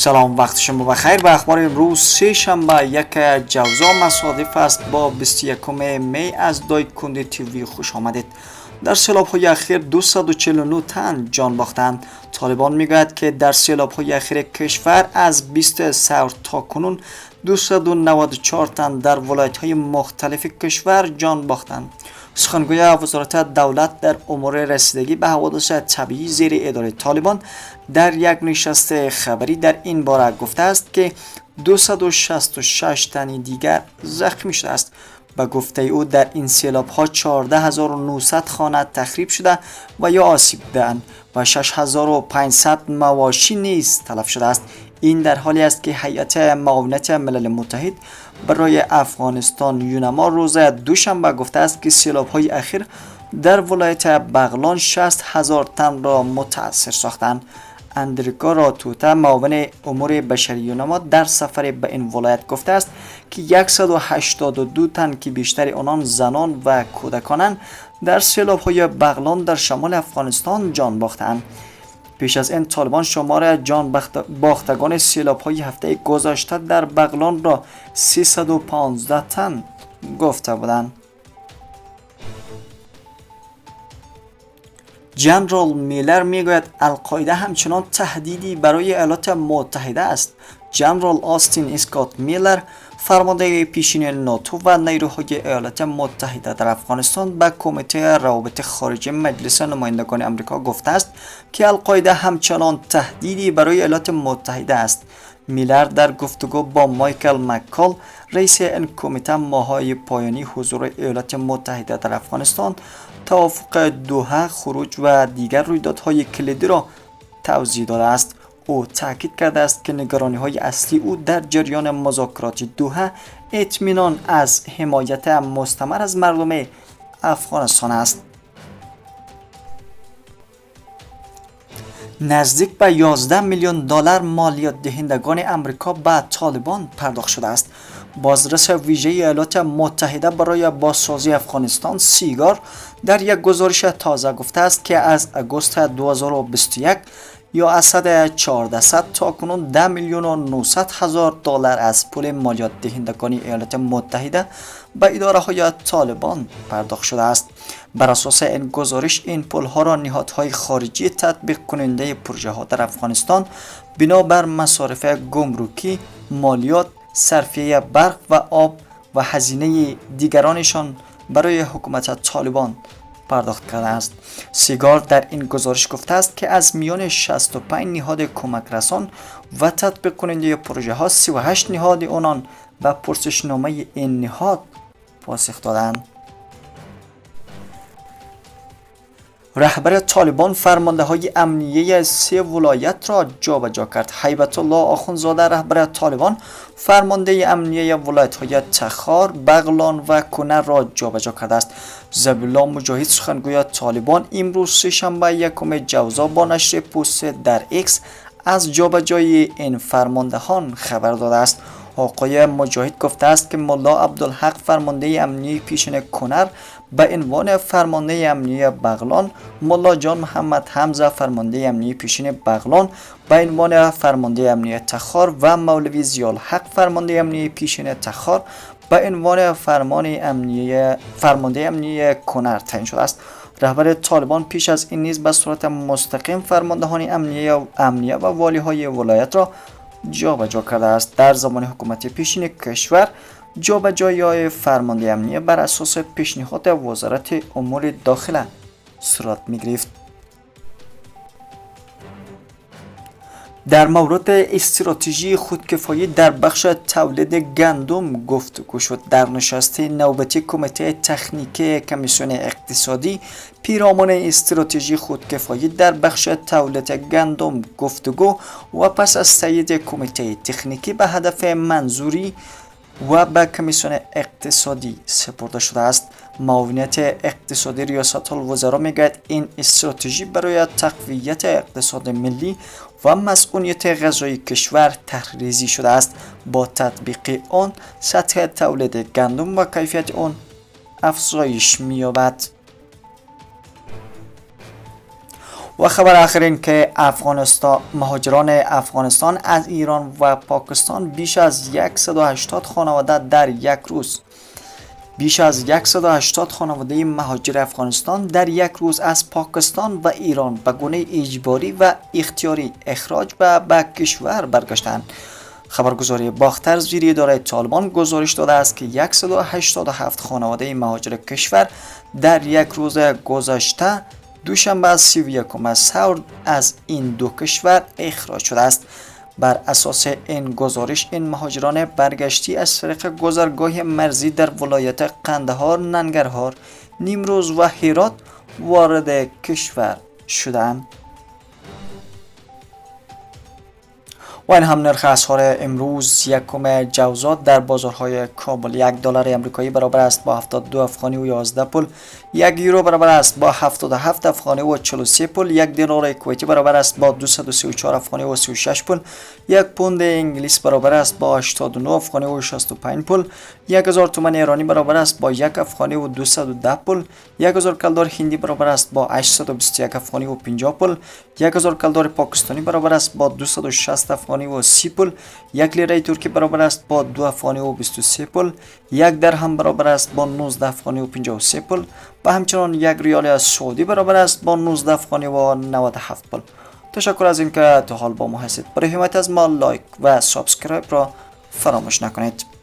سلام، وقت شما بخیر. به اخبار امروز سه شنبه یک جوزا مصادف است با 21 می از دای کندی تیوی خوش آمدید. در سیلاب های اخیر 249 تن جان باختند. طالبان میگوید که در سیلاب های اخیر کشور از 20 سال تا کنون 294 تن در ولایت های مختلف کشور جان باختند. سخنگوی وزارت دولت در امور رسیدگی به حوادث طبیعی زیر اداره طالبان در یک نشست خبری در این باره گفته است که 266 تن دیگر زخمی شده است. به گفته او در این سیلاب ها 14900 خانه تخریب شده و یا آسیب دیده‌اند و 6500 مواشی نیز تلف شده است. این در حالی است که هیئت معاونت ملل متحد برای افغانستان یونما روز دوشنبه گفته است که سیلاب های اخیر در ولایت بغلان 60,000 تن را متاثر ساختند. اندریکا راتوتا معاون امور بشری یونما در سفر به این ولایت گفته است که 182 تن که بیشتر آنان زنان و کودکانند در سیلاب های بغلان در شمال افغانستان جان باختند. پیش از این طالبان شمار جان باختگان سیلاب های هفته گذشته در بغلان را 315 تن گفته بودند. جنرال میلر میگوید القاعده همچنان تهدیدی برای ایالات متحده است. جنرال آستین اسکات میلر فرمانده پیشین ناتو و نیروهای ایالات متحده در افغانستان به کمیته روابط خارجی مجلس نمایندگان آمریکا گفته است که القاعده همچنان تهدیدی برای ایالات متحده است. میلر در گفتگو با مایکل مکال رئیس این کمیته ماه‌های پایانی حضور ایالات متحده در افغانستان، توافق دوحه، خروج و دیگر رویدادهای کلیدی را توضیح داده است. او تاکید کرده است که نگرانی‌های اصلی او در جریان مذاکرات دوحه اطمینان از حمایت مستمر از مردم افغانستان است. نزدیک به 11 میلیون دلار مالیات دهندگان آمریکا به طالبان پرداخت شده است. بازرس ویژه ایالات متحده برای بازسازی افغانستان سیگار در یک گزارش تازه گفته است که از اگست 2021 یا از 1400 تا کنون 10 میلیون و 900 هزار دلار از پول مالیات دهندگان ایالات متحده به اداره های طالبان پرداخت شده است. بر اساس این گزارش این پول ها را نهادهای خارجی تطبیق کننده پروژه ها در افغانستان بنابر مصارف گمرکی، مالیات، صرفیه برق و آب و هزینه دیگرانشان برای حکومت طالبان پرداخت کرده است. سیگار در این گزارش گفته است که از میان 65 نهاد کمک رسان و تطبیق کننده پروژه ها 38 نهاد آنان به پرسشنامه این نهاد پاسخ دادند. رهبر طالبان فرمانده های امنیه 3 ولایت را جابجا کرد. هیبت الله آخوندزاده رهبر طالبان فرمانده امنیه ولایت های تخار، بغلان و کنر را جابجا کرده است. ذبیح الله مجاهد سخنگوی طالبان امروز سه شنبه 1 جوزا با نشر پست در ایکس از جابجایی این فرماندهان خبر داده است. آقای مجاهد گفته است که ملا عبدالحق فرمانده امنیه پیشین کنر به عنوان فرمانده امنیه بغلان، ملا جان محمد حمزه فرمانده امنیه پیشین بغلان به عنوان فرمانده امنیه تخار و مولوی ضیاءالحق فرمانده امنیه پیشین تخار به عنوان فرمانده امنیه کنر تعیین شده است. رهبر طالبان پیش از این نیز به صورت مستقیم فرماندهان امنیه و والی های ولایت را جابجا کرده است. در زمان حکومت پیشین کشور جابجایی فرمانده امنیه بر اساس پیشنهاد وزارت امور داخله صورت می‌گرفت. در مورد استراتژی خودکفایی در بخش تولید گندم گفتگو شد. در نشست نوبتی کمیته تکنیکی کمیسیون اقتصادی پیرامون استراتژی خودکفایی در بخش تولید گندم گفتگو و پس از تایید کمیته تکنیکی به هدف منظوری و به کمیسیون اقتصادی سپرده شده است. معاونیت اقتصادی ریاست الوزرا میگوید این استراتژی برای تقویت اقتصاد ملی و مسئولیت غذایی کشور طرح‌ریزی شده است. با تطبیق آن سطح تولید گندم و کیفیت آن افزایش می‌یابد. و خبر آخر این که مهاجران افغانستان از ایران و پاکستان بیش از 180 خانواده در یک روز بیش از 180 خانواده مهاجر افغانستان در یک روز از پاکستان و ایران به گونه اجباری و اختیاری اخراج و به کشور برگشتند. خبرگزاری باختر زیر اداره طالبان گزارش داده است که 187 خانواده مهاجر کشور در یک روز گذشته دوشنبه 31 سور از این دو کشور اخراج شده است. بر اساس این گزارش این مهاجران برگشتی از طریق گذرگاه مرزی در ولایت قندهار، ننگرهار، نیمروز و هرات وارد کشور شدند. و این هم نرخ اسعار امروز یکم جوزات در بازارهای کابل. $1 امریکایی برابر است با 72 افغانی و 11 پول. 1 یورو برابر است با 77 افغانی و 43 پول. 1 دینار کویتی برابر است با 234 افغانی و 36 پول. 1 پوند انگلیس برابر است با 89 افغانی و 65 پول. 1000 تومان ایرانی برابر است با 1 افغانی و 210 پول. 1000 کلدار هندی برابر است با 821 افغانی و 50 پول. 1000 کلدار پاکستانی برابر است با 260 افغانی و 30 پول. 1 لیره ترکی برابر است با 2 افغانی و 23 پول. 1 درهم برابر است با 19 افغانی و 53 پول و همچنان 1 ریال سعودی برابر است با 19 افغانی و 97 پول. تشکر از اینکه تا حال با ما هستید. برای حمایت از ما لایک و سابسکرایب را فراموش نکنید.